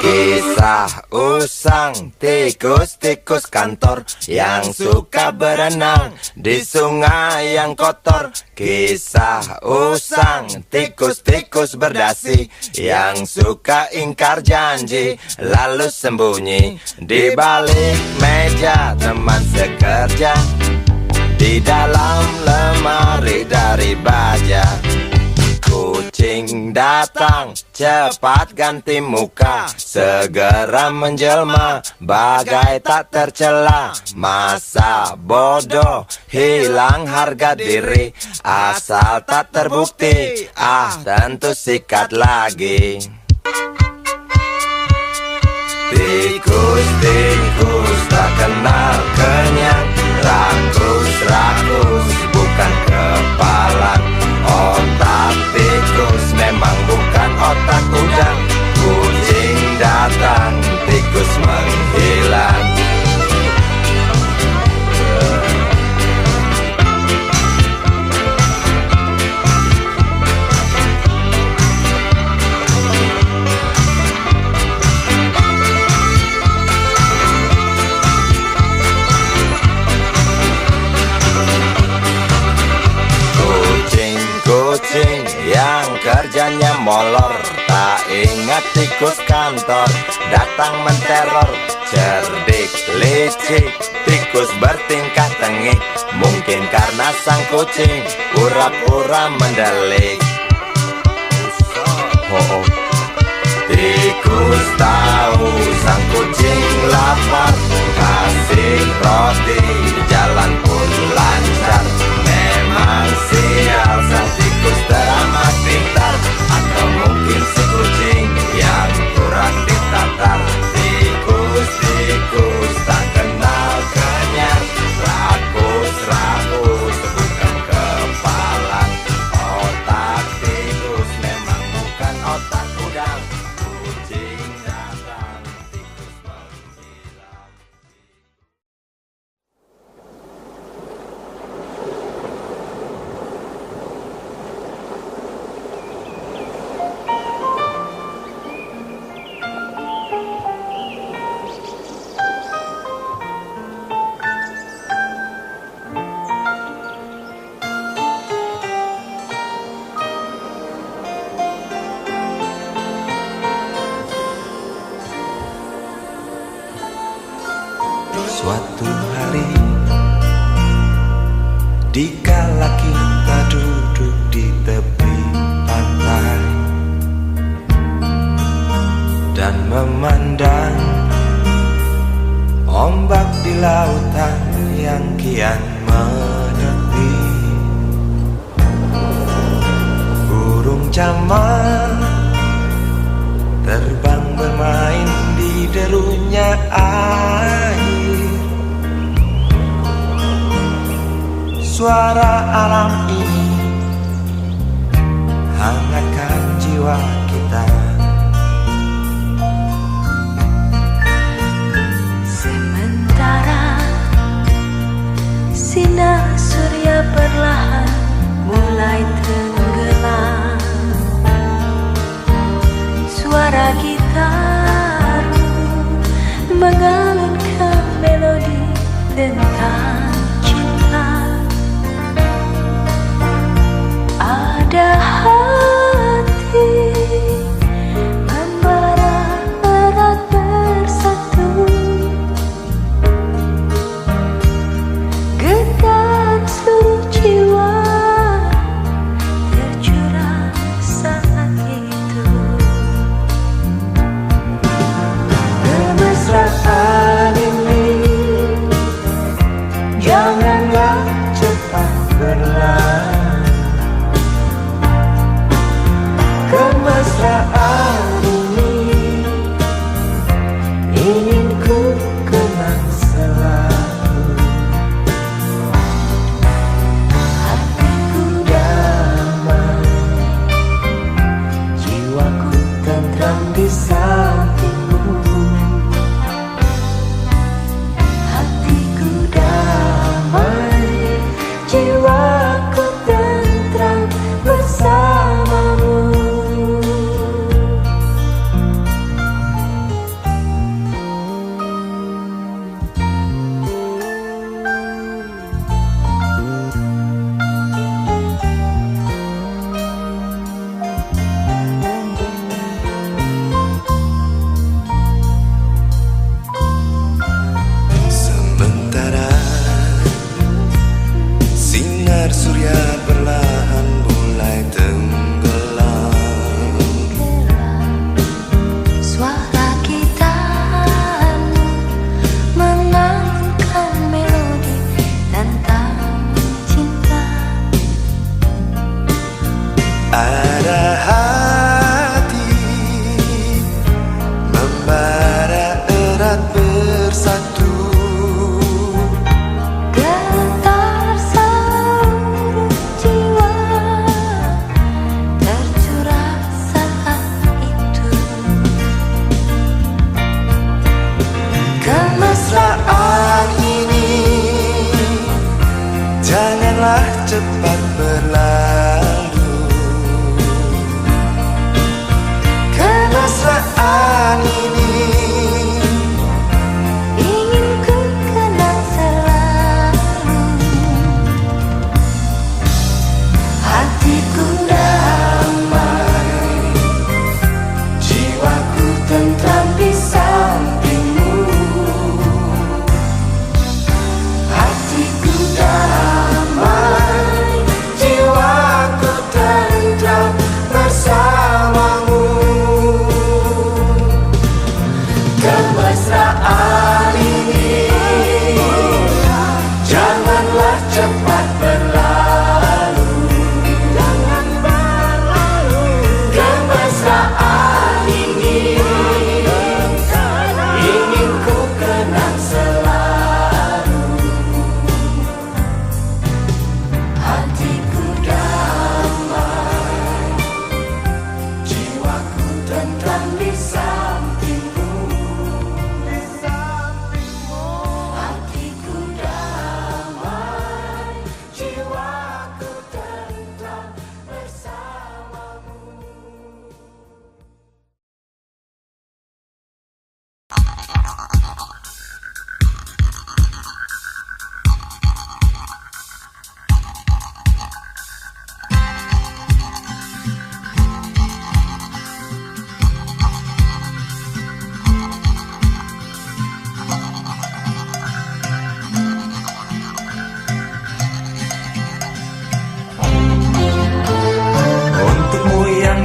Kisah usang tikus-tikus kantor yang suka berenang di sungai yang kotor. Kisah usang tikus-tikus berdasi yang suka ingkar janji lalu sembunyi di balik meja teman sekerja, di dalam lemari dari baja. Kucing datang, cepat ganti muka, segera menjelma, bagai tak tercela. Masa bodoh, hilang harga diri, asal tak terbukti, tentu sikat lagi. Tikus-tikus tak kenal kenyang, rakus-rakus bukan kepala. Otak tikus memang bukan otak udang. Kucing datang, tikus menghilang. Kucing yang kerjanya molor, tak ingat tikus kantor datang menteror. Cerdik, licik, tikus bertingkah tengik, mungkin karena sang kucing pura-pura mendelik. Tikus tahu sang kucing lapar, kasih roti, jalan pun lancar. Memang sial sang tikus teramat pintar, atau mungkin si kucing yang kurang ditatar. Tikus-tikus tak kenal kenyang, rakus-rakus bukan kepala. Otak tikus memang bukan otak udang. Kucing datang, tikus menghilang. Suatu hari, dikala kita duduk di tepi pantai dan memandang ombak di lautan yang kian menepi, burung camar terbang bermain di derunya air. Suara alam ini hangatkan jiwa kita. Sementara sinar surya perlahan mulai tenggelam, suara gitar mengalunkan melodi tentang cinta. Ada hati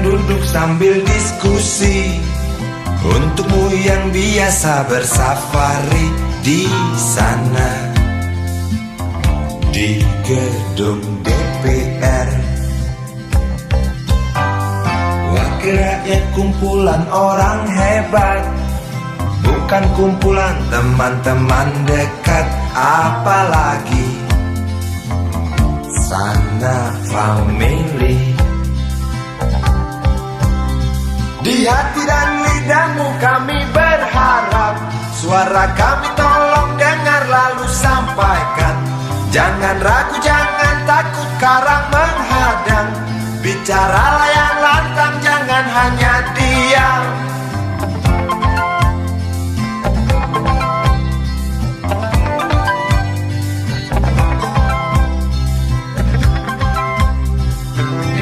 Duduk sambil diskusi, untukmu yang biasa bersafari di sana, di gedung DPR. Wakil rakyat kumpulan orang hebat, bukan kumpulan teman-teman dekat, apalagi sana family. Di hati dan lidahmu kami berharap, suara kami tolong dengar lalu sampaikan. Jangan ragu, jangan takut karang menghadang, bicaralah yang lantang, jangan hanya diam.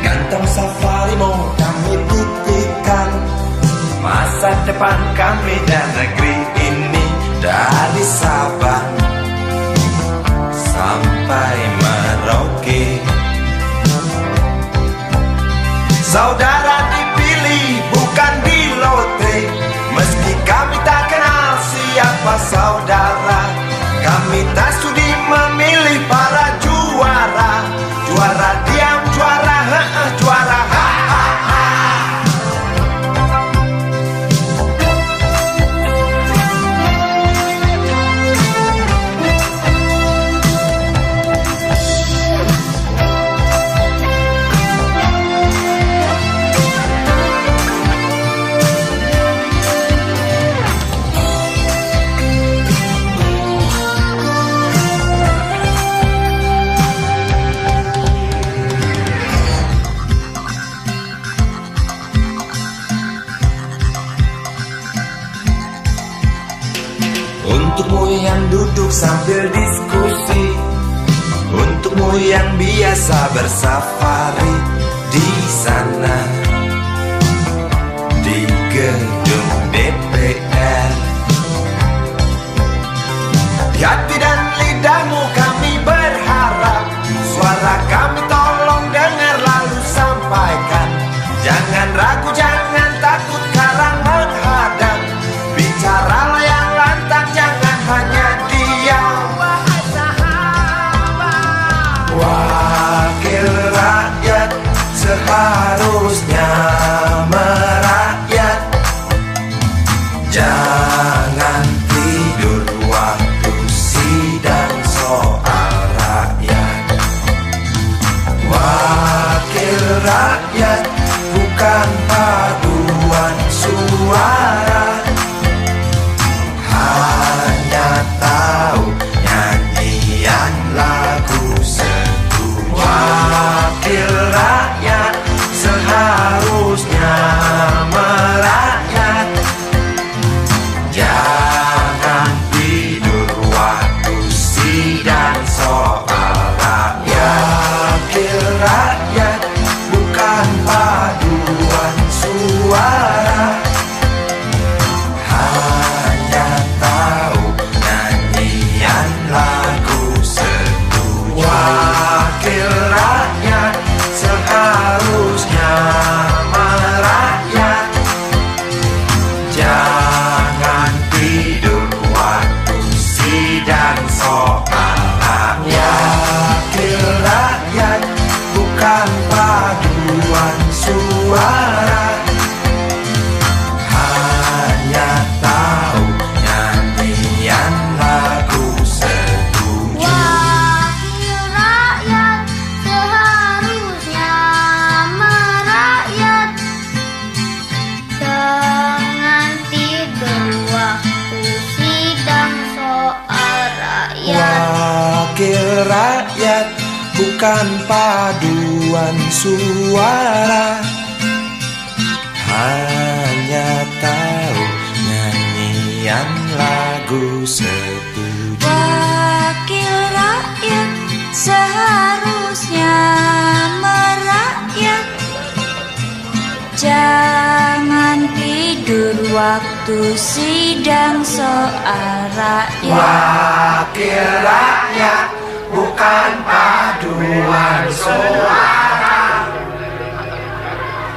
Kantong safari mau kami titipkan, masa depan kami dan negeri ini, dari Sabang sampai Merauke. Saudara dipilih bukan di lotre, meski kami tak kenal siapa saudara. Kami tak sudi memilih para juara, juara diam, juara juara Untukmu yang duduk sambil diskusi, untukmu yang biasa bersafari di sana, di gedung DPR. Di hati dan lidahmu kami berharap, suara kami tolong dengar lalu sampaikan. Jangan ragu, jangan takut karang menghadang, bicaralah yang lantang, jangan hanya diam. Wakil rakyat seharusnya merakyat, jangan tidur waktu sidang soal rakyat. Wakil rakyat bukan paduan suara, hanya tahu nyanyian lagu setuju. Wakil rakyat seharusnya merakyat, jangan tidur waktu sidang soal rakyat. Wakil rakyat bukan paduan suara, hanya tahu nyanyian lagu setuju. Wakil rakyat seharusnya merakyat, jangan tidur waktu sidang soal rakyat. Wakil rakyat bukan paduan suara, hanya tahu nyanyian lagu setuju. Wakil rakyat seharusnya merakyat, jangan tidur waktu sidang soal rakyat. Wakil rakyat bukan paduan suara, hanya tahu nyanyian nyanyian lagu setuju. Wakil rakyat seharusnya merakyat, jangan tidur waktu sidang soal rakyat. Wakil rakyat bukan paduan suara,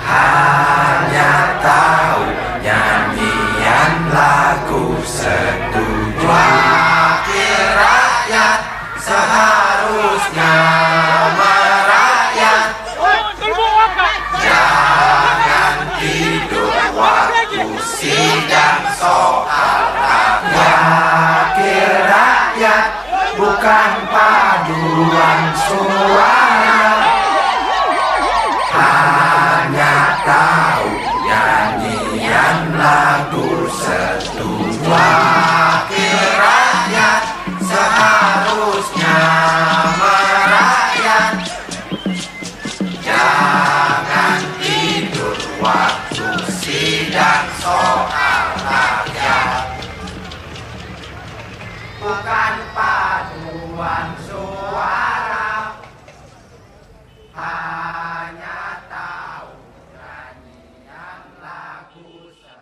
hanya tahu nyanyian lagu setuju. Wakil rakyat seharusnya merakyat, jangan tidur waktu sidang soal rakyat. Wakil rakyat bukan paduan suara, hanya tahu nyanyian lagu setuju. Wakil rakyat seharusnya merakyat, jangan tidur waktu sidang soal rakyat. Bukan paduan suara, hanya tahu nyanyian lagu setuju.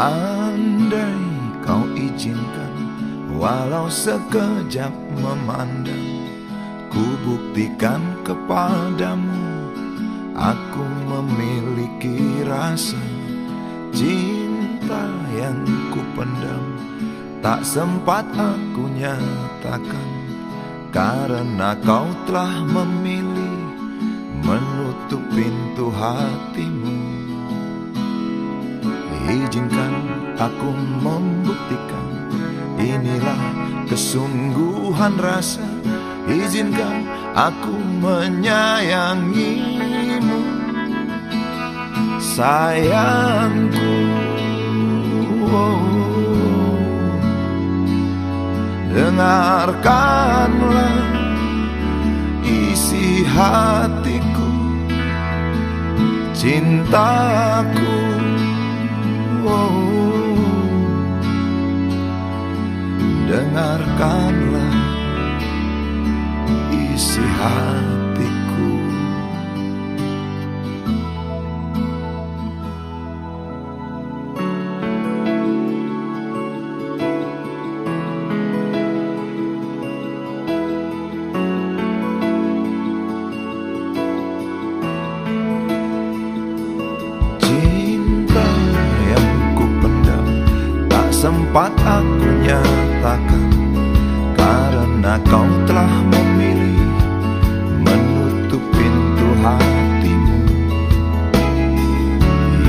Andai kau izinkan, walau sekejap memandang, ku buktikan kepadamu, aku memiliki rasa cinta yang ku pendam. Tak sempat aku nyatakan, karena kau telah memilih menutup pintu hatimu. Izinkan aku membuktikan, inilah kesungguhan rasa. Izinkan aku menyayangimu, sayangku. Dengarkanlah isi hatiku, cintaku. Dengarkanlah isi hatiku. Cinta yang ku pendam, tak sempat aku nyatakan, karena kau telah memilih menutup pintu hatimu.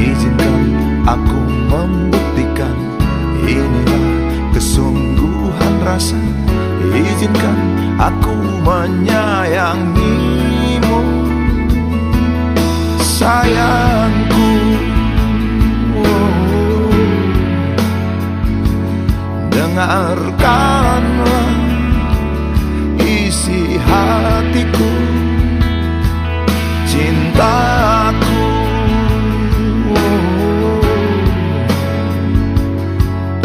Izinkan aku membuktikan, inilah kesungguhan rasa. Izinkan aku menyayangimu, sayangku. Dengarkanlah isi hatiku, cintaku.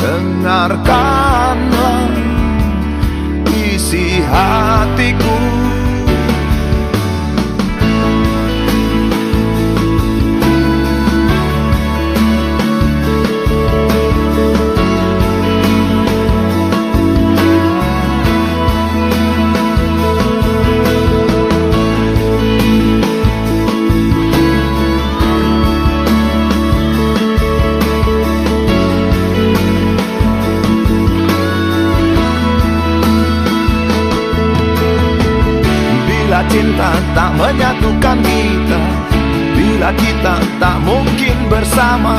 Dengarkanlah isi hatiku. Cinta tak menyatukan kita, bila kita tak mungkin bersama.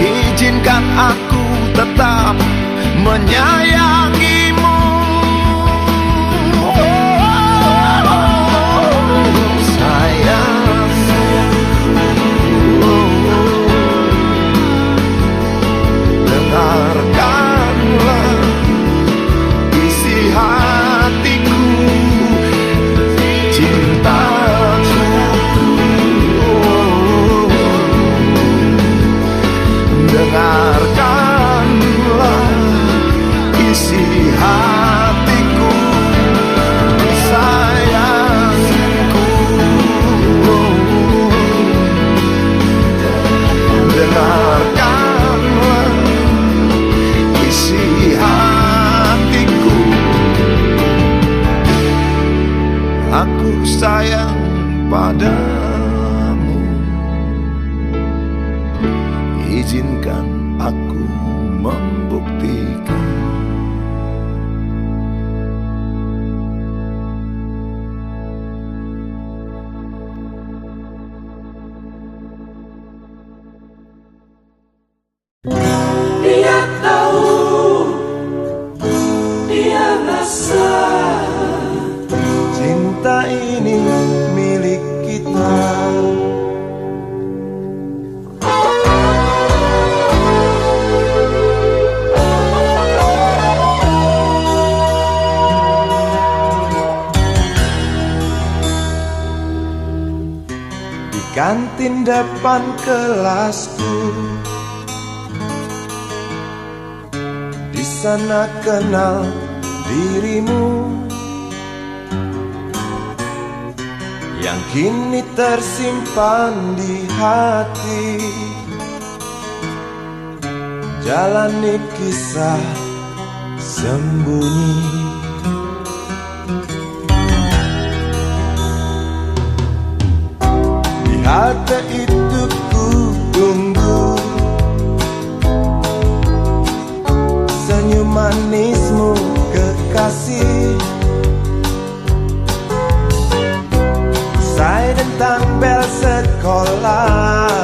Izinkan aku tetap menyayangimu. Sayang, dengarkanlah isi hatiku, cintaku. Dengarkanlah isi hatiku, sayangku. Dengarkanlah isi hatiku. Aku sayang padamu, izinkan aku membuktikan. Dia tahu, dia rasa Cinta ini milik kita. Di kantin depan kelasku, di sana kenal dirimu, yang kini tersimpan di hati. Jalani kisah sembunyi. Di halte itu ku tunggu senyum manismu kekasih. Usai dentang bel sekolah,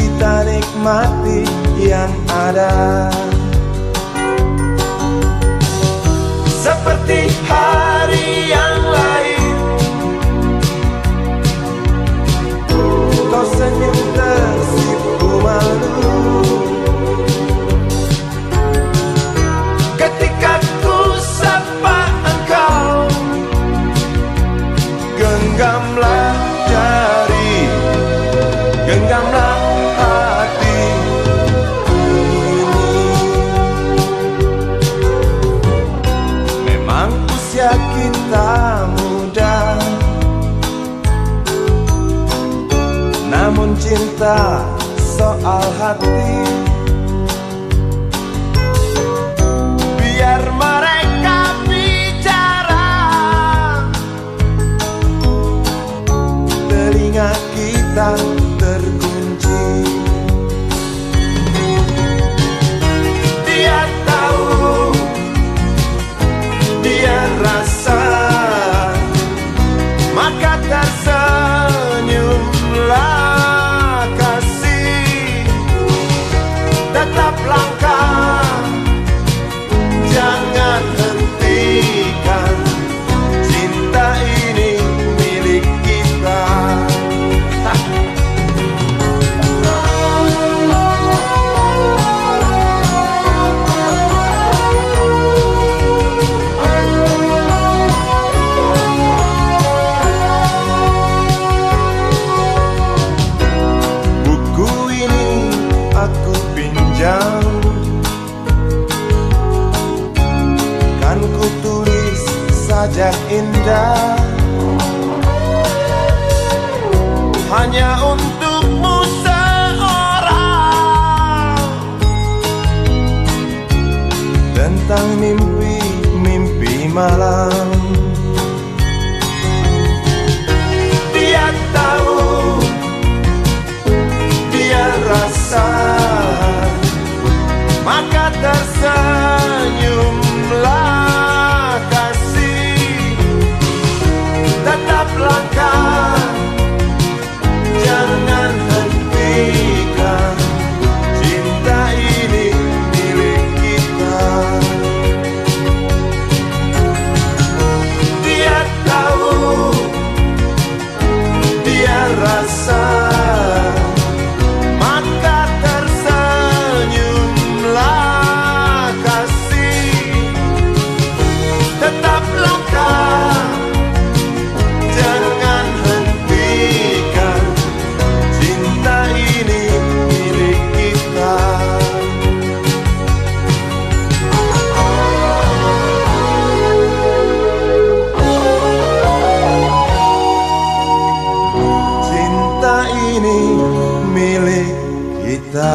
kita nikmati yang ada. Seperti hari yang lain, kau senyum tersipu malu ketika ku sapa engkau. Genggamlah jari, genggamlah hati ini. Memang usia kita muda, namun cinta soal hati. Biar mereka bicara, telinga kita terkunci. Dia tahu, dia rasa, maka tersenyumlah kasih. Tetap langkah, jangan hentikan, cinta ini milik kita. Buku ini aku pinjam, kan ku tulis sajak indah hanya untukmu seorang, tentang mimpi-mimpi malam. Dia tahu, dia rasa, maka tersenyumlah kasih. Tetap langkah, jangan hentikan, kita.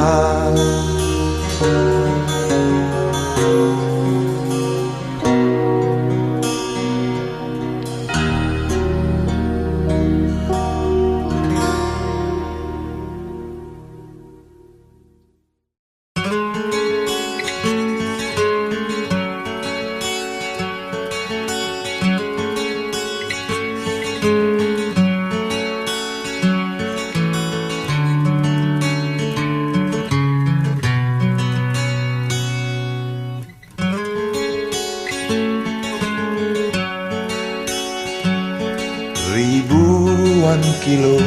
Ribuan kilo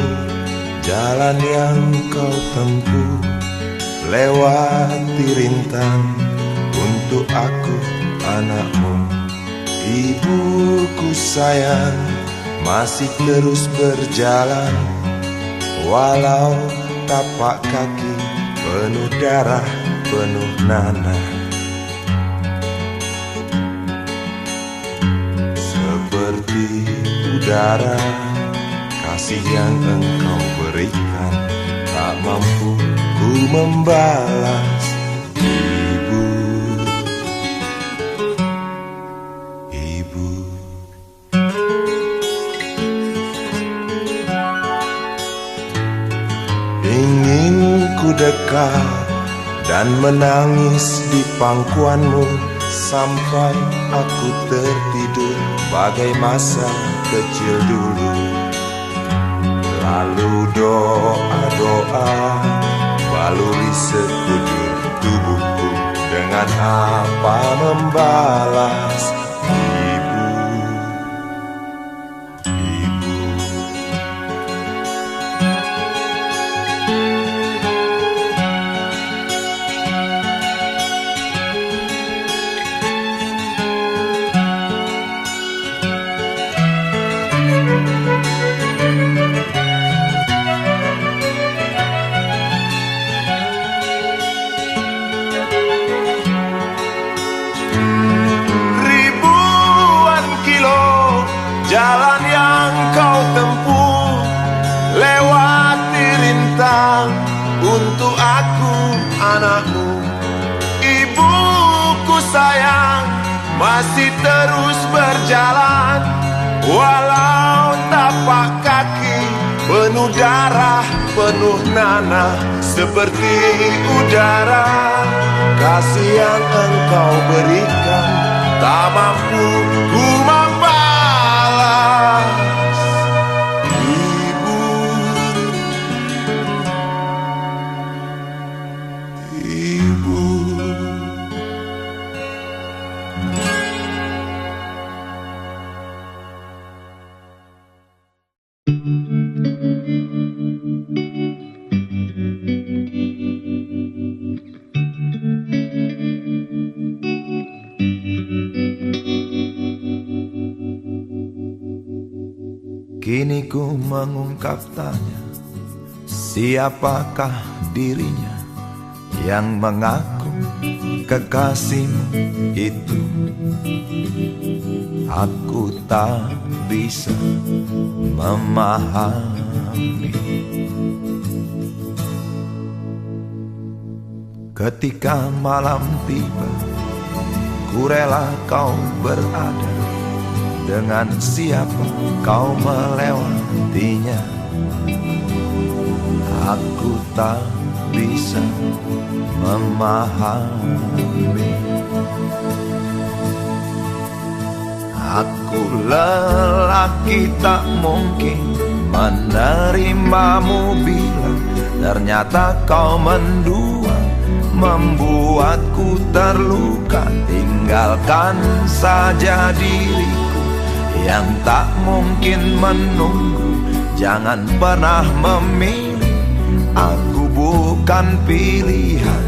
jalan yang kau tempuh, lewati rintang untuk aku anakmu. Ibuku sayang, masih terus berjalan, walau tapak kaki penuh darah, penuh nanah. Seperti udara, kasih yang engkau berikan, tak mampu ku membalas. Ibu, ibu. Ingin ku dekat dan menangis di pangkuanmu, sampai aku tertidur bagai masa kecil dulu. Lalu doa-doa baluri sekujur tubuhku, dengan apa membalas. Ibu, ibu. Jalan yang kau tempuh, lewati rintang untuk aku anakmu. Ibuku sayang, masih terus berjalan, walau tapak kaki penuh darah, penuh nanah. Seperti udara, kasih yang engkau berikan, tak mampu ku membalas. Ibu, ibu. Kini ku mengungkap tanya, siapakah dirinya yang mengaku kekasihmu itu? Aku tak bisa memahami. Ketika malam tiba, ku rela kau berada, dengan siapa kau melewatinya. Aku tak bisa memahami. Aku lelaki tak mungkin menerimamu bila ternyata kau mendua, membuatku terluka. Tinggalkan saja diriku yang tak mungkin menunggu. Jangan pernah memilih, aku bukan pilihan.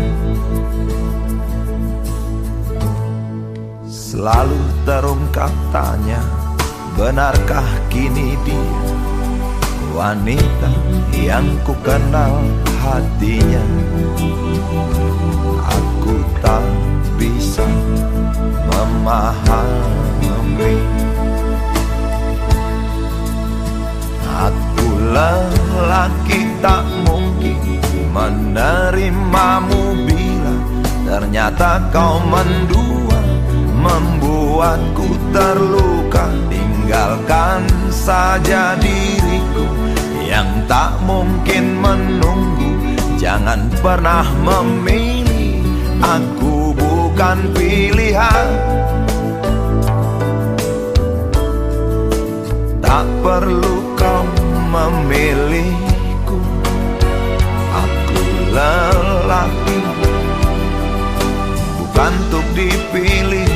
Selalu terungkap tanya, benarkah kini dia wanita yang ku kenal hatinya? Aku tak bisa memahami. Aku lelaki tak mungkin menerimamu bila ternyata kau mendua, membuatku terluka. Tinggalkan saja diriku yang tak mungkin menunggu. Jangan pernah memilih, aku bukan pilihan. Tak perlu kau memilihku, aku lelaki bukan untuk dipilih.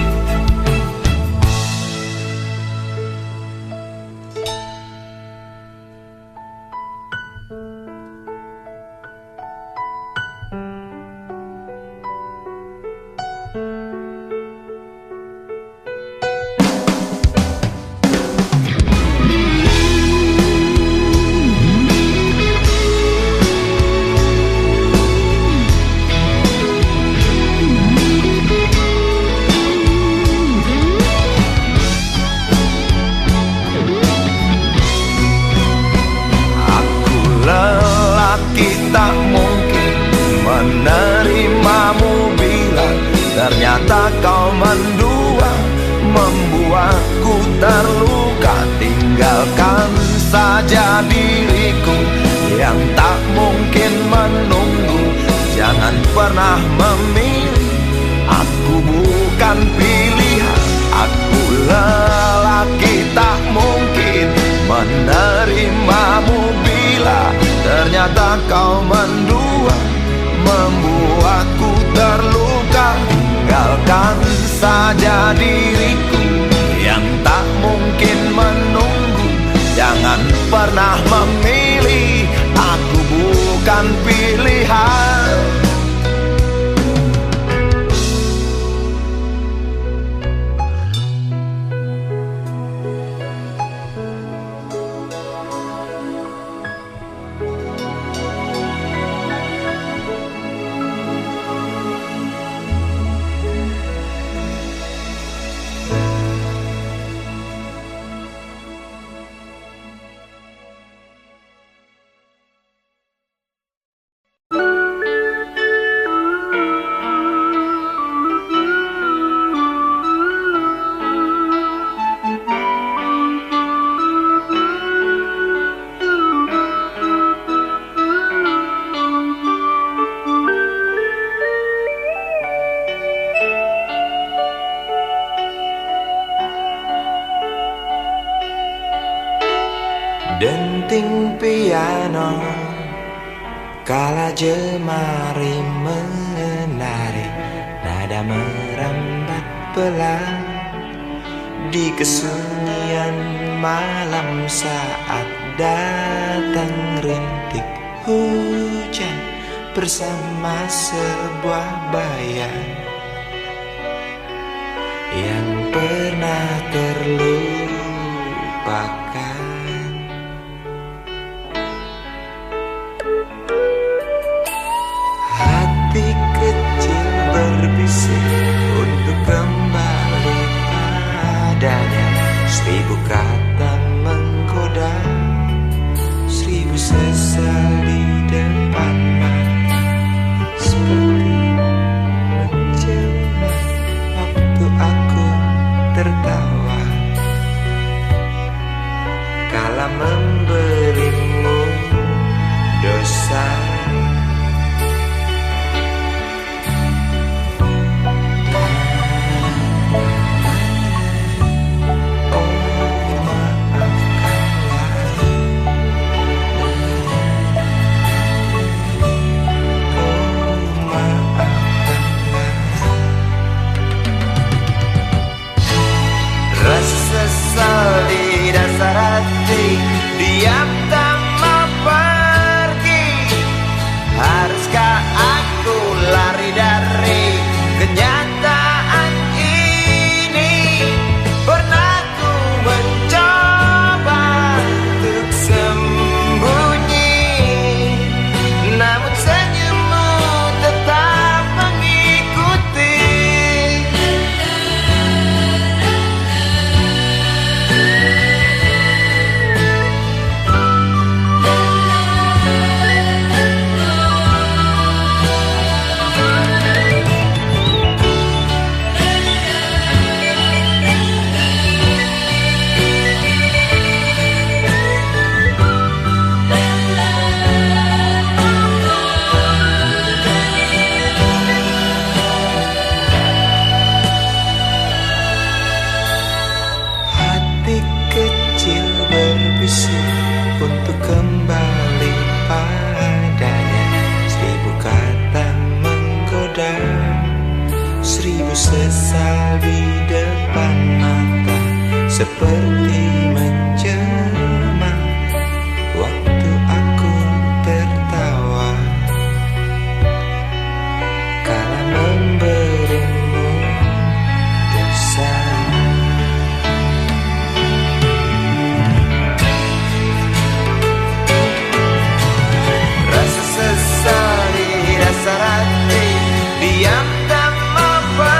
Tak mungkin menerimamu bila ternyata kau mendua, membuatku terluka. Tinggalkan saja diriku yang tak mungkin menunggu. Jangan pernah memilih, aku bukan pilihan. Aku lelaki tak mungkin menerimamu bila ternyata kau mendua, membuatku terluka. Tinggalkan saja diriku yang tak mungkin menunggu. Jangan pernah memilih, aku bukan pilihan. Denting piano kala jemari menari, nada merambat pelan di kesunyian malam saat datang rintik hujan bersama sebuah bayang yang pernah terlupakan. Hati kecil berbisik untuk kembali padanya. 1000 kata menggoda, 1000 sesal di depan mata. Seperti menjelma waktu aku tertawa kala memberimu dosa. sesal di depan mata, seperti mencema waktu aku tertawa kala memberimu dosa. Rasa sesal di dasar hati, diam tak mau pergi.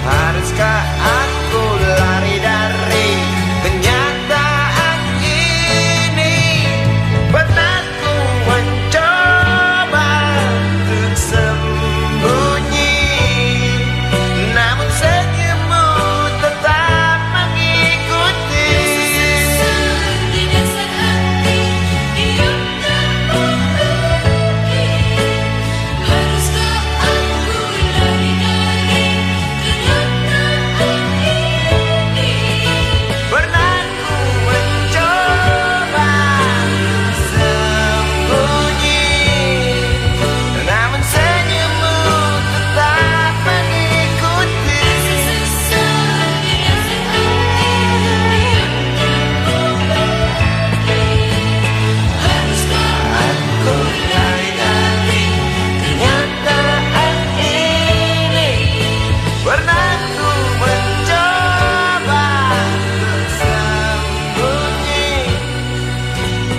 Haruskah aku lari dari kenyataan ini? Pernah ku mencoba untuk sembunyi, namun senyummu tetap mengikuti. Di dasar hati, diam tak mau pergi. Haruskah aku lari dari kenyataan ini? Pernah ku mencoba sembunyi, namun senyummu tetap mengikuti. Sesal di dasar hati, diam tak mau pergi. Haruskah Aku lari dari kenyataan ini. Pernah ku mencoba untuk sembunyi,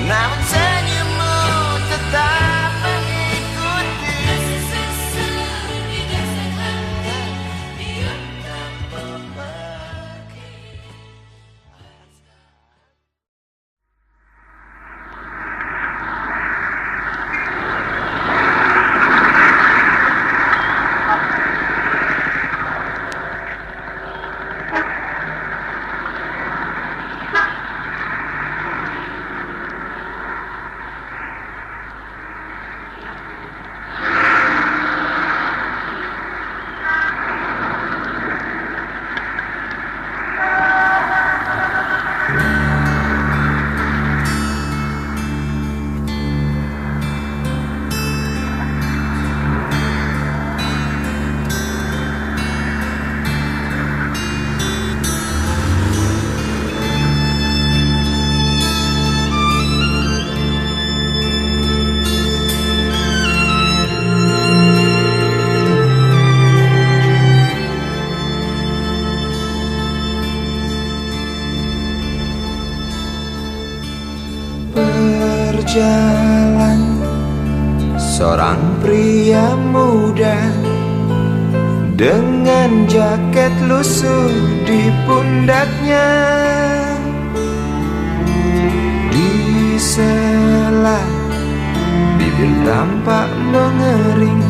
namun senyummu tetap mengikuti. sesal di dasar hati, diam tak mau pergi. Berjalan seorang pria muda dengan jaket lusuh di pundaknya. Di sela bibir tampak mengering,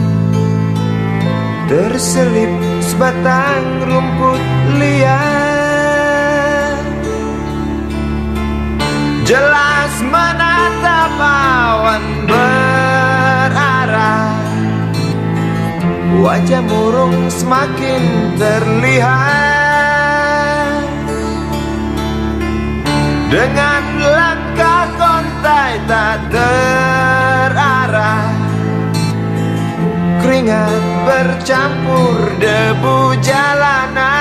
terselip sebatang rumput liar. Jelas menatap awan berarah, wajah murung semakin terlihat. Dengan langkah kontai tak terarah, keringat bercampur debu jalanan.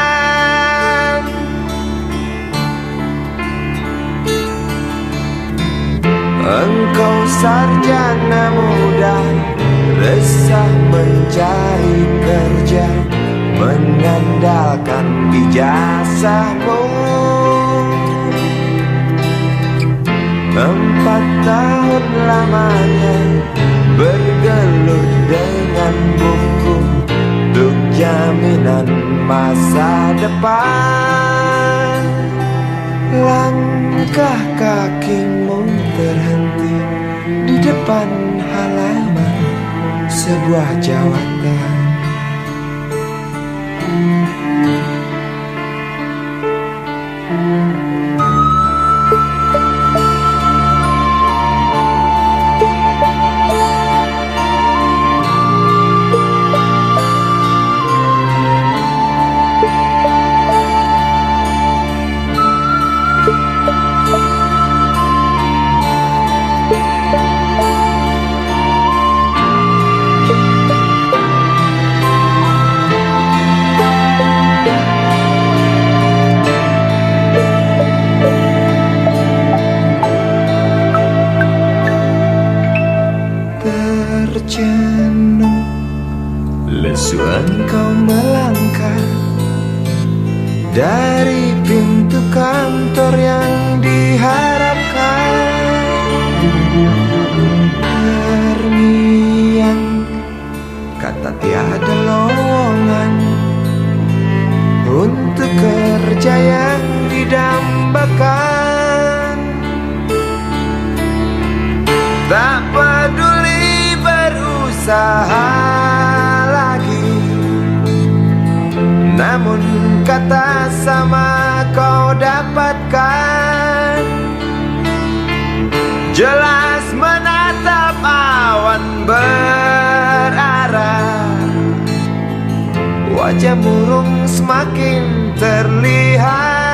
Engkau sarjana muda, resah mencari kerja, mengandalkan ijazahmu. 4 tahun lamanya bergelut dengan buku untuk jaminan masa depan. Langkah kakimu terhenti di depan halaman sebuah jawatan. terjenuh, lesu engkau melangkah dari pintu kantor yang diharapkan. Terngiang kata tiada lowongan untuk kerja yang didambakan. Tak peduli berusaha lagi, namun kata sama kau dapatkan. Jelas menatap awan berarah, wajah murung semakin terlihat.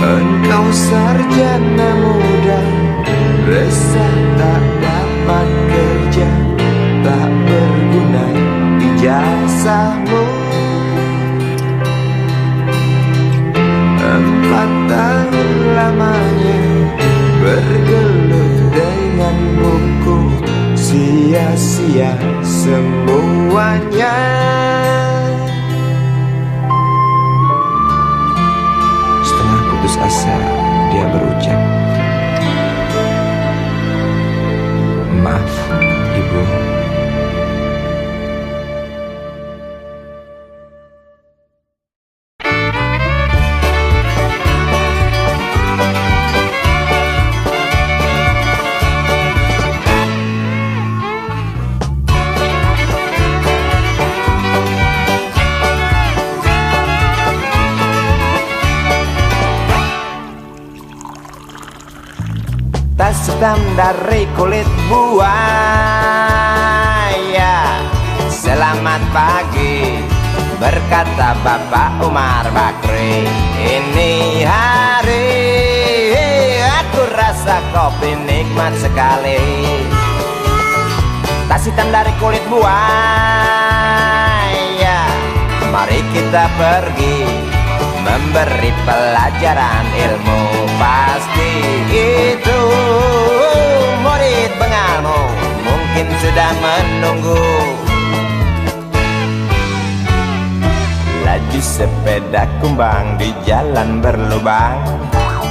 Engkau sarjana muda, resah tak dapat kerja, tak berguna ijazahmu. 4 tahun lamanya bergelut dengan buku, sia-sia semuanya. Setengah putus asa dia berucap, "Maaf, Ibu." Tas hitam dari kulit buaya, selamat pagi, berkata Bapak Umar Bakri. Ini hari aku rasa kopi nikmat sekali. Tas hitam dari kulit buaya, mari kita pergi memberi pelajaran ilmu. Pasti itu murid bengalmu mungkin sudah menunggu. Laju sepeda kumbang di jalan berlubang,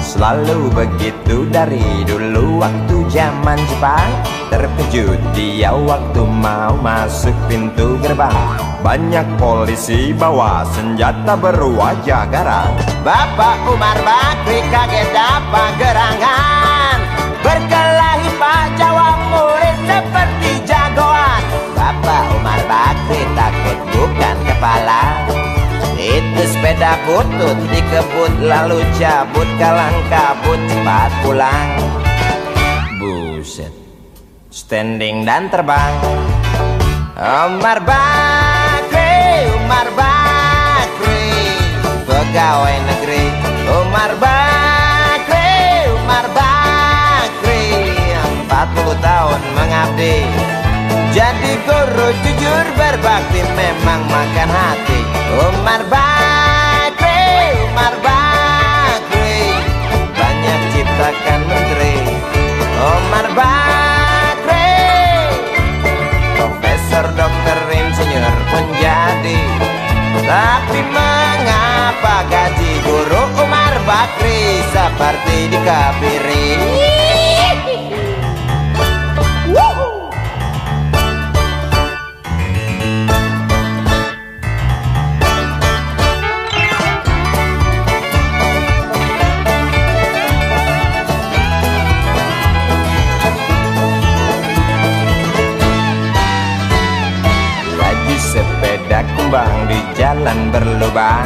selalu begitu dari dulu waktu zaman Jepang. Terkejut dia waktu mau masuk pintu gerbang, banyak polisi bawa senjata berwajah garang. Bapak Umar Bakri kaget dapat gerangan, berkelahi Pak Jawa murid seperti jagoan. Bapak Umar Bakri takut bukan kepala, itu sepeda butut dikebut lalu cabut, kalang kabut cepat pulang. Buset, standing dan terbang. Umar Bakri, Umar Bakri, pegawai negeri. Umar Bakri, Umar Bakri, 40 tahun mengabdi, jadi guru jujur berbakti memang makan hati. Umar Bakri, Umar Bakri, banyak ciptakan menteri. Umar Bakri, profesor, dokter, insinyur pun jadi. Tapi mengapa gaji guru Umar Bakri seperti dikebiri? Kumbang di jalan berlubang,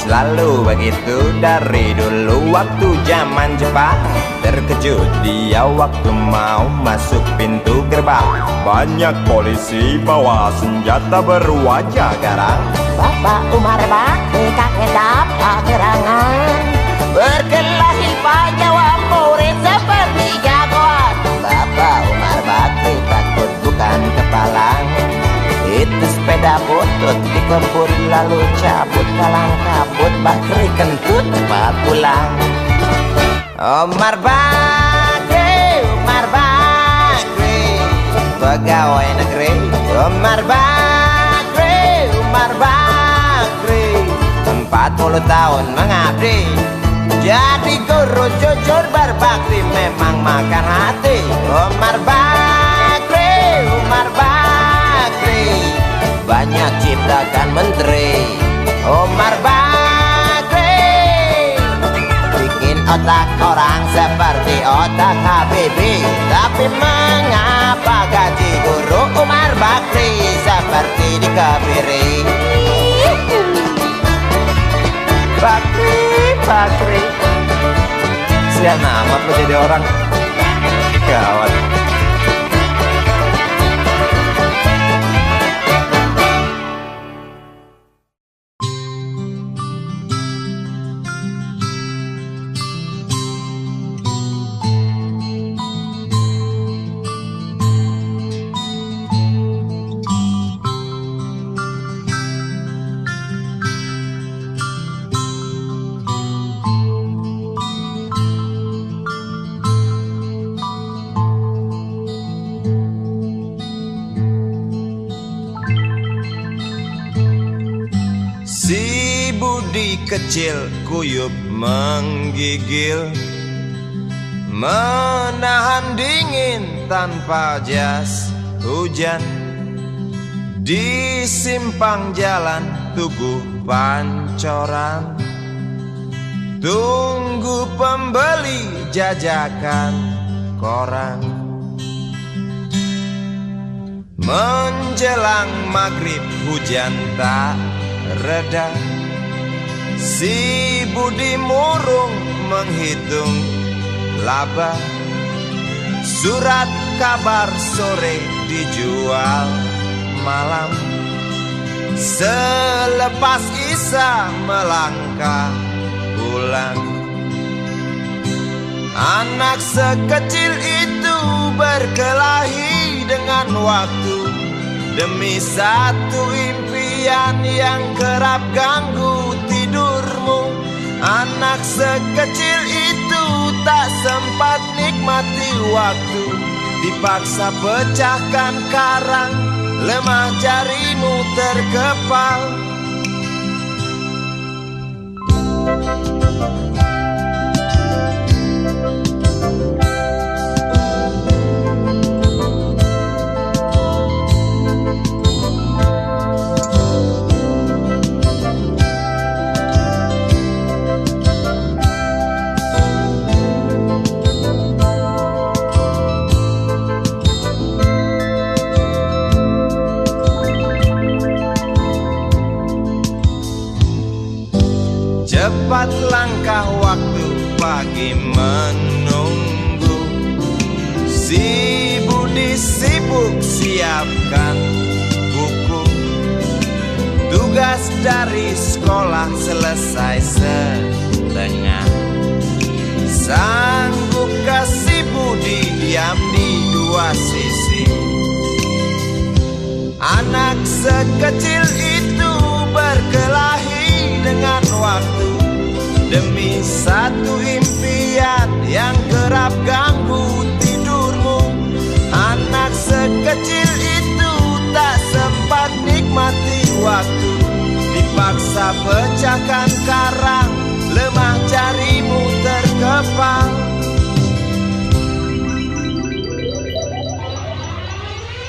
selalu begitu dari dulu waktu zaman Jepang. Terkejut dia waktu mau masuk pintu gerbang, banyak polisi bawa senjata berwajah garang. Bapak Umar Bakri kaget dapat gerangan, berkelahi Pak Jawa murid seperti jagoan. Bapak Umar Bakri takut bukan kepala, itu sepeda butut kentut dikebur lalu cabut kalang kabut Bakri kentut cepat pulang. Umar Bakri, pegawai negeri. Umar Bakri, 40 tahun mengabdi jadi guru jujur berbakti memang makan hati. Umar Bakri, banyak ciptakan menteri. Umar Bakri bikin otak orang seperti otak Habibie. Tapi mengapa gaji guru Umar Bakri seperti dikebiri? Bakri sian amat lo jadi orang gawat. Kecil kuyup menggigil, menahan dingin tanpa jas hujan. Di simpang jalan Tugu Pancoran, tunggu pembeli jajakan koran. Menjelang maghrib hujan tak reda, si Budi murung menghitung laba. Surat kabar sore dijual malam. Selepas Isya melangkah pulang. Anak sekecil itu berkelahi dengan waktu demi satu impian yang kerap ganggu tidurmu. Anak sekecil itu tak sempat nikmati waktu, dipaksa pecahkan karang, lemah jarimu terkepal. Cepat langkah waktu pagi menunggu. Si Budi sibuk siapkan buku. Tugas dari sekolah selesai setengah. Sanggup kasih Budi diam di dua sisi. Anak sekecil itu berkelahi dengan waktu demi satu impian yang kerap ganggu tidurmu. Anak sekecil itu tak sempat nikmati waktu, dipaksa pecahkan karang, lemah jarimu terkepal.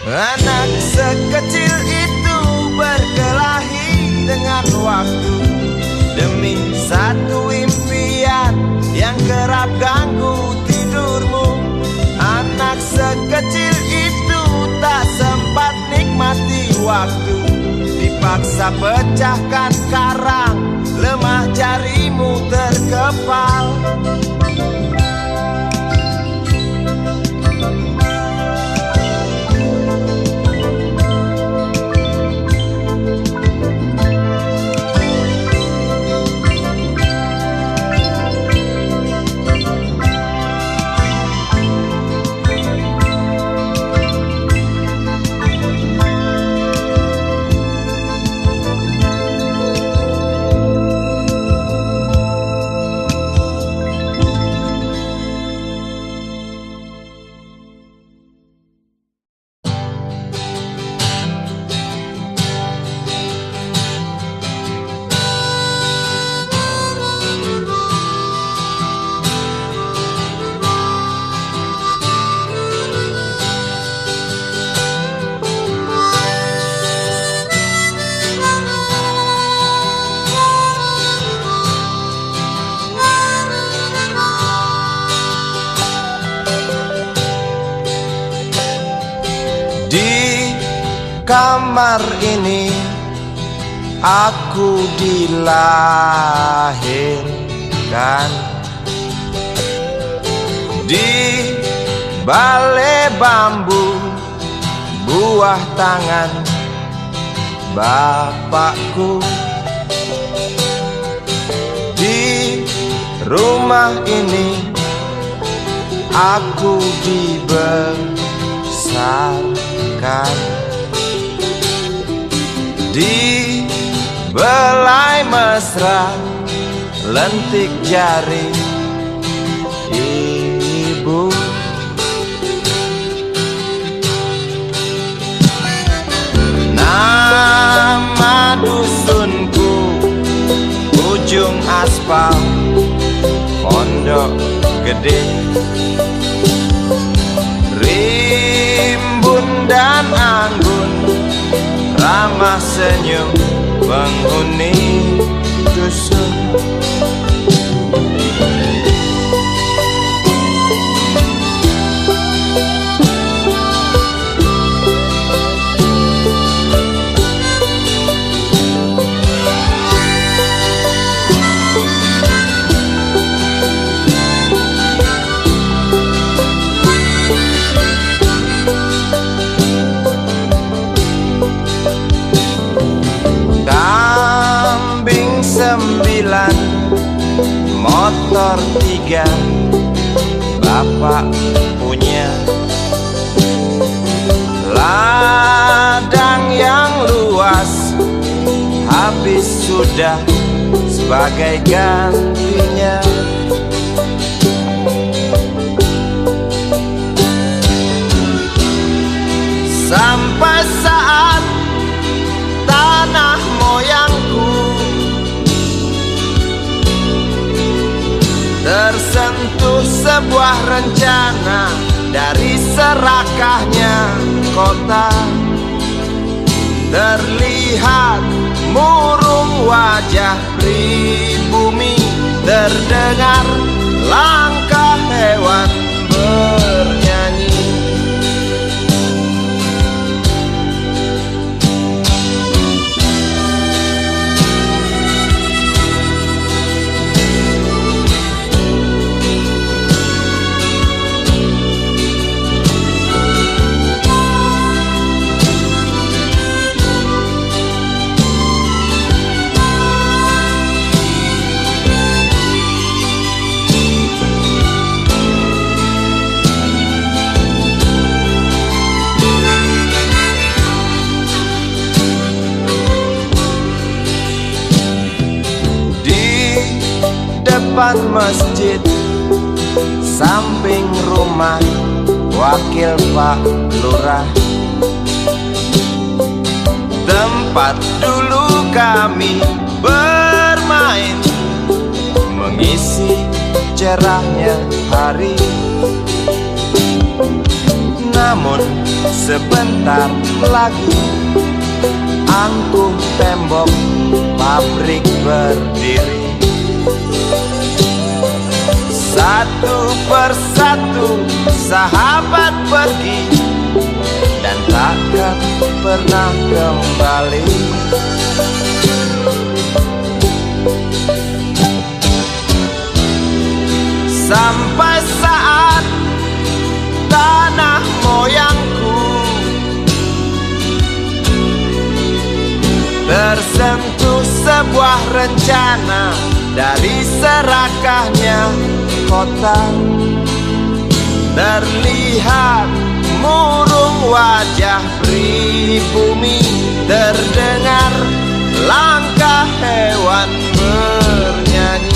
Anak sekecil itu berkelahi dengan waktu demi satu impian yang kerap ganggu tidurmu. Anak sekecil itu tak sempat nikmati waktu, dipaksa pecahkan karang, lemah jarimu terkepal. Di kamar ini aku dilahirkan, di balai bambu buah tangan bapakku. Di rumah ini aku dibesarkan, di belai mesra lentik jari ibu. Nama dusunku ujung aspal Pondok Gede. Rimbun dan anggun ramah senyum penghuni dusun. Kambing 9, motor 3, bapak punya. Ladang yang luas habis sudah sebagai gantinya. Sampai saat tanah moyangku tersentuh sebuah rencana dari serakahnya kota. Terlihat murung wajah pribumi, terdengar langkah hewan bernyanyi. Depan masjid samping rumah wakil Pak Lurah, tempat dulu kami bermain mengisi cerahnya hari. Namun sebentar lagi angkuh tembok pabrik berdiri. Satu persatu sahabat pergi dan takkan pernah kembali. Sampai saat tanah moyangku tersentuh sebuah rencana dari serakahnya kota. Terlihat murung wajah pribumi, terdengar langkah hewan bernyanyi.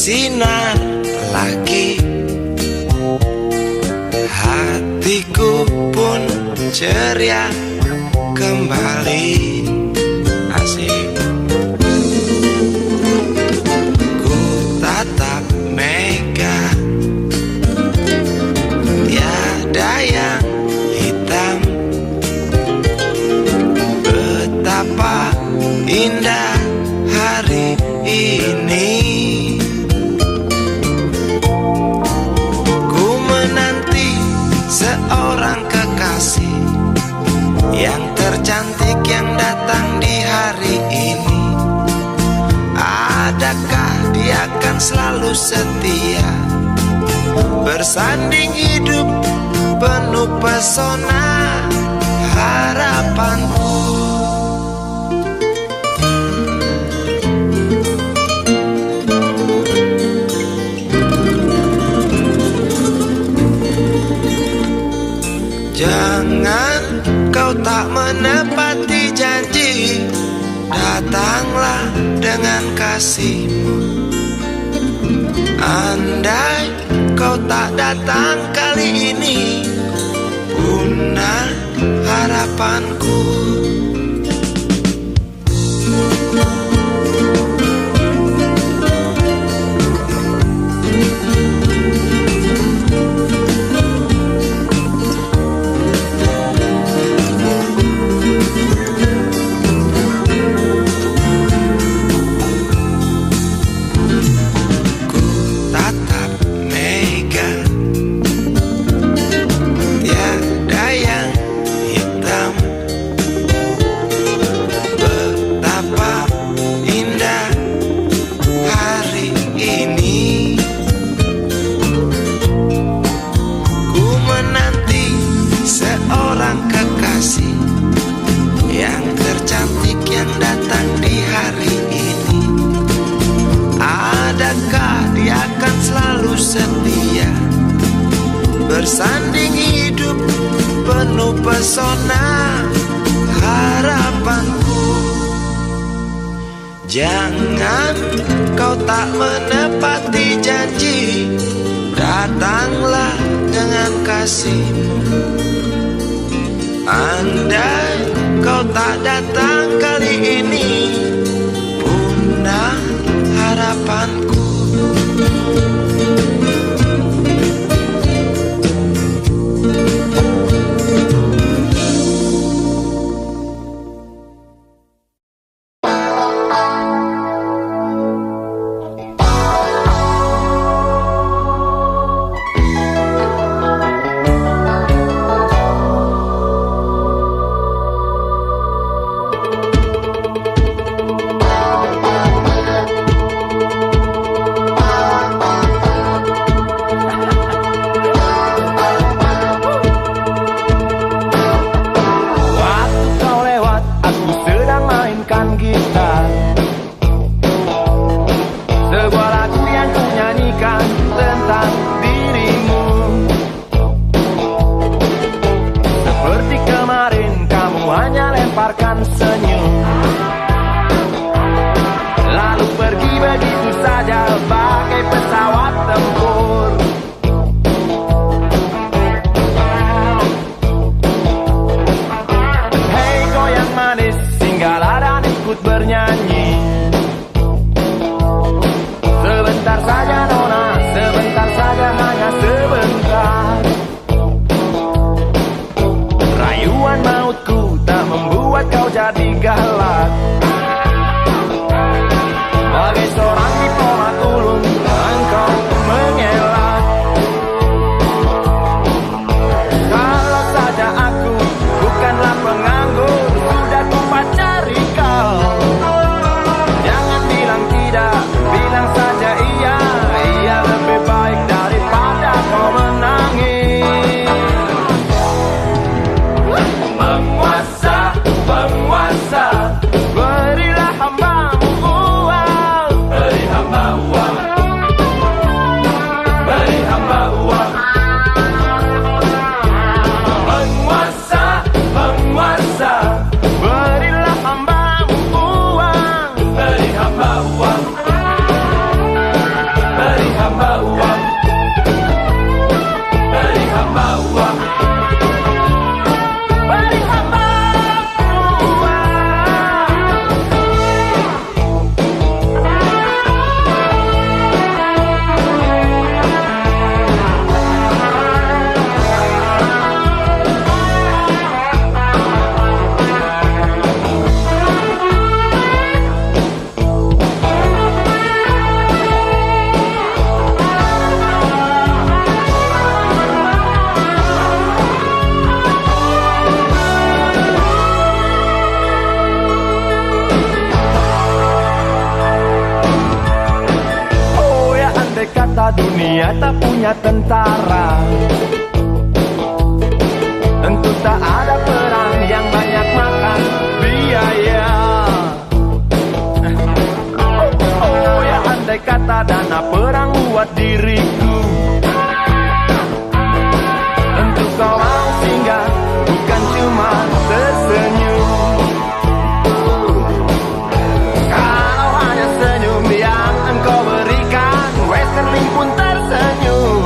bersinar lagi. Hatiku pun ceria kembali. Asik. Ku tatap mega, tiada yang hitam. Betapa indah hari ini. Ku menanti seorang kekasih yang tercantik yang datang di hari ini. Adakah dia akan selalu setia, bersanding hidup penuh pesona harapanku. Jangan kau tak menepati janji, datanglah dengan kasihmu. Andai kau tak datang kali ini, punah harapanku. Yang tercantik yang datang di hari ini. Adakah dia akan selalu setia, bersanding hidup penuh pesona harapanku. Jangan kau tak menepati janji, datanglah dengan kasihmu. Andai kau tak datang kali ini, punah harapanku. Penguasa kata dunia tak punya tentara, tentu tak ada perang yang banyak makan biaya. Oh ya, andai kata dana perang buat diriku, tentu kau mau singgah, bukan cuma tersenyum. Kalau hanya senyum yang engkau berikan, Westerling pun tersenyum.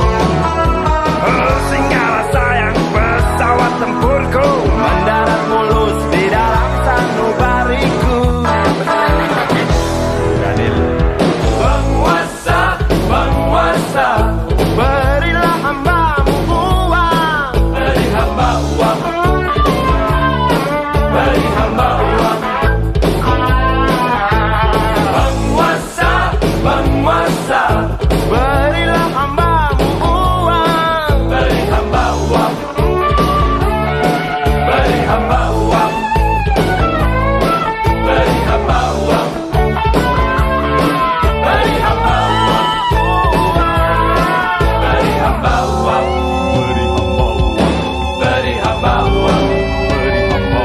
Singgahlah sayang, pesawat tempurku mendarat mulus di dalam sanubariku. Penguasa, penguasa, berilah hambamu uang. Beri hamba uang, beri hamba uang. Penguasa, penguasa, berilah hambamu uang. Beri hamba uang, beri hamba uang, beri hamba uang, beri hamba uang, beri hamba uang, beri hamba uang, beri hamba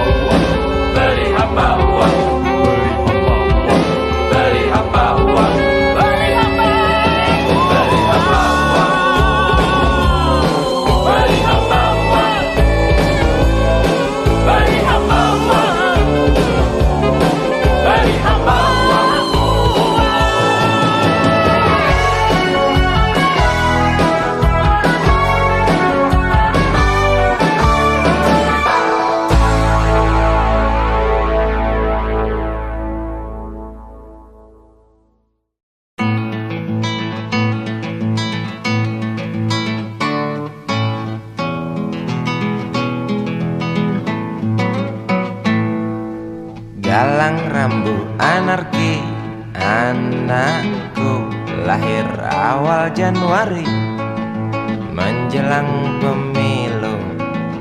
uang, beri hamba uang, beri hamba uang, beri hamba uang, beri hamba uang, beri hamba uang, beri hamba uang. Galang rambu anarki, anakku lahir awal Januari menjelang pemilu.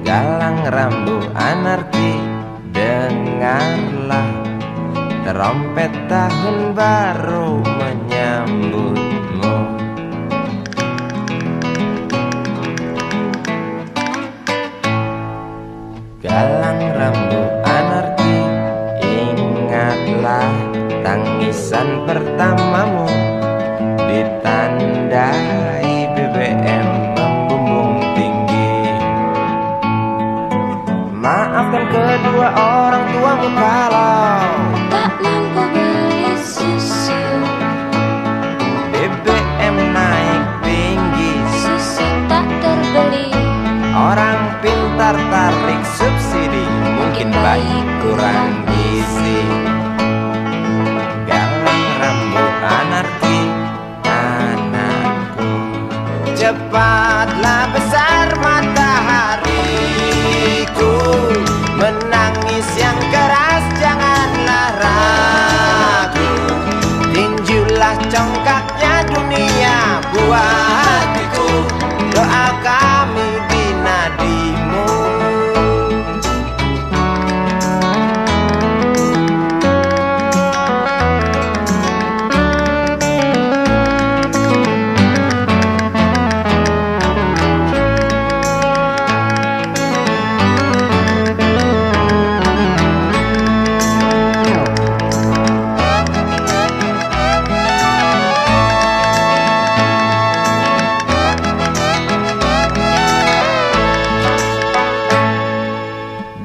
Galang rambu anarki, dengarlah trompet tahun baru menyambutmu. Galang rambu anarki, ingatlah tangisan pertamamu ditandai BBM membumbung tinggi. Maafkan kedua orang tuamu kalau Tak mampu beli susu, BBM naik tinggi. susu tak terbeli. Orang pintar tarik subsidi, mungkin bayi kurang gizi. Galang rambu anarki, anakku. Cepatlah besar matahariku, menangis yang keras janganlah ragu. Tinjulah congkaknya dunia buat hatiku, doa kami di nadimu.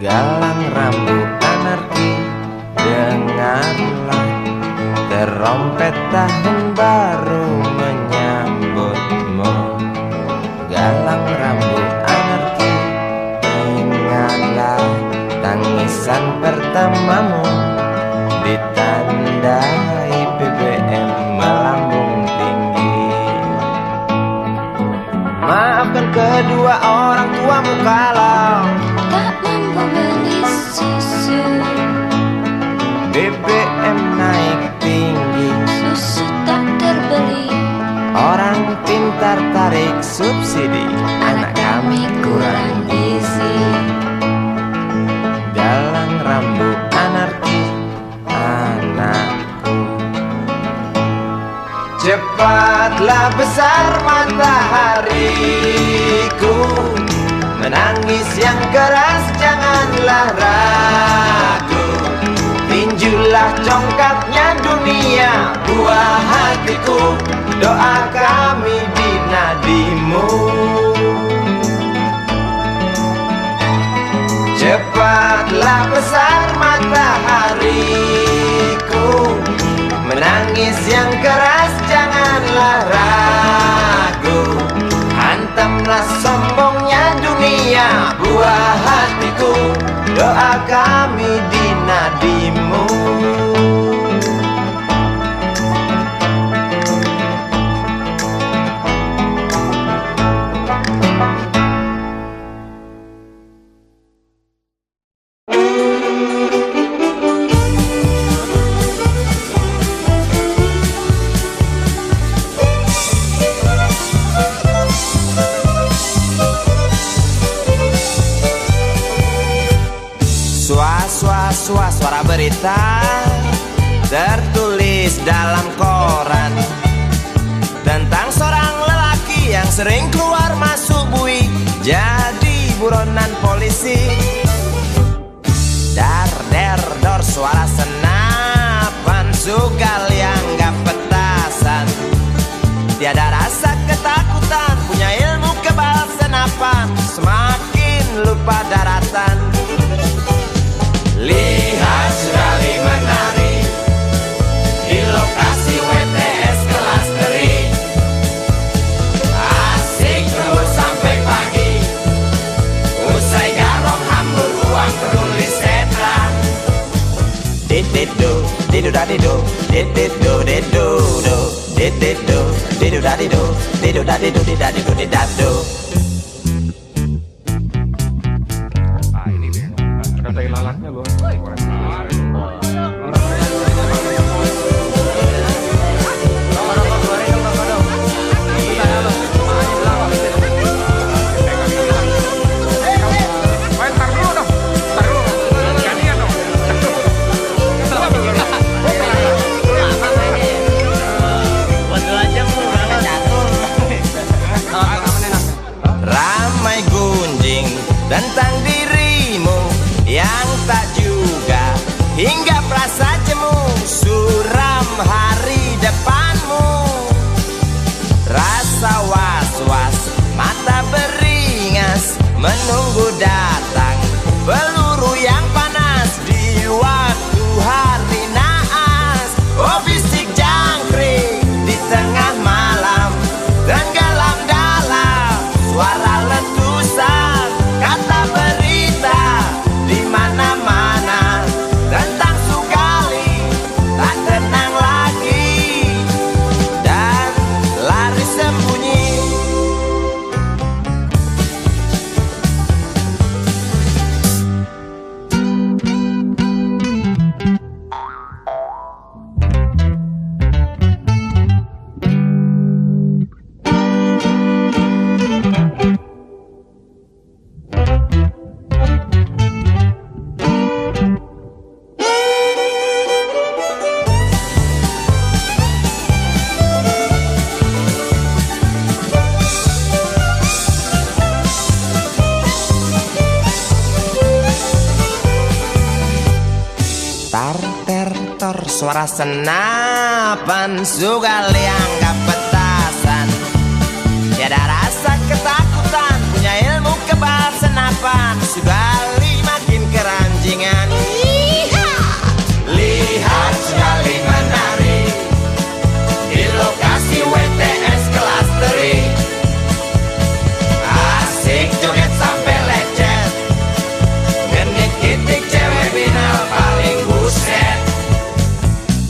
Galang rambu anarki, dengarlah trompet tahun baru menyambutmu. Galang rambu anarki, ingatlah tangisan pertamamu ditandai BBM melambung tinggi. Maafkan kedua orang tuamu kalau Tak mampu beli susu, BBM naik tinggi. susu tak terbeli. Orang pintar tarik subsidi, anak kami kurang gizi. Galang rambu anarki, anakku. Cepatlah besar Menangis yang keras janganlah ragu, tinjulah congkaknya dunia, buah hatiku, doa kami di nadimu. Cepatlah besar matahariku, menangis yang keras janganlah ragu, hantamlah sombongnya dunia, buah hatiku, doa kami di nadimu. Suara berita tertulis dalam koran tentang seorang lelaki yang sering keluar masuk bui jadi buronan polisi. Dar der dor suara senapan, sugal yang gak petasan, tiada rasa ketakutan, punya ilmu kebal senapan, semakin lupa daratan. Lihat sekali menari di lokasi WTS kelas teri, asik terus sampai pagi, usai garong hambur uang tulis setra. Dididu didu dadidu dididu didu do dididu didu dadidu didu dadidu didadidu didadu. Kata ilalaknya loh. Ramai gunjing tentang dirimu yang tak juga hingga perasa jemu, suram hari depanmu. Rasa was-was, mata beringas, menunggu datang peluru yang panas di waktu hari naas. Oh bisik jangkrik di tengah malam, tenggelam dalam suara letusan, kata berita di mana-mana tentang Sugali tak tenang lagi dan lari sembunyi. Tar suara senapan, sugal yang gak petasan, tiada rasa ketakutan, punya ilmu kebal senapan, Sugali makin keranjingan. Lihat Sugali menari di lokasi WTS kelas teri, asik joget sampai lecet, ngenik-ngitik cewek binal paling buset.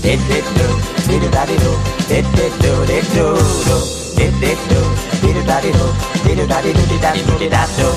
Dididu didu dadidu dididu didu do dididu didu dadidu didu dadidu didadidu didadu.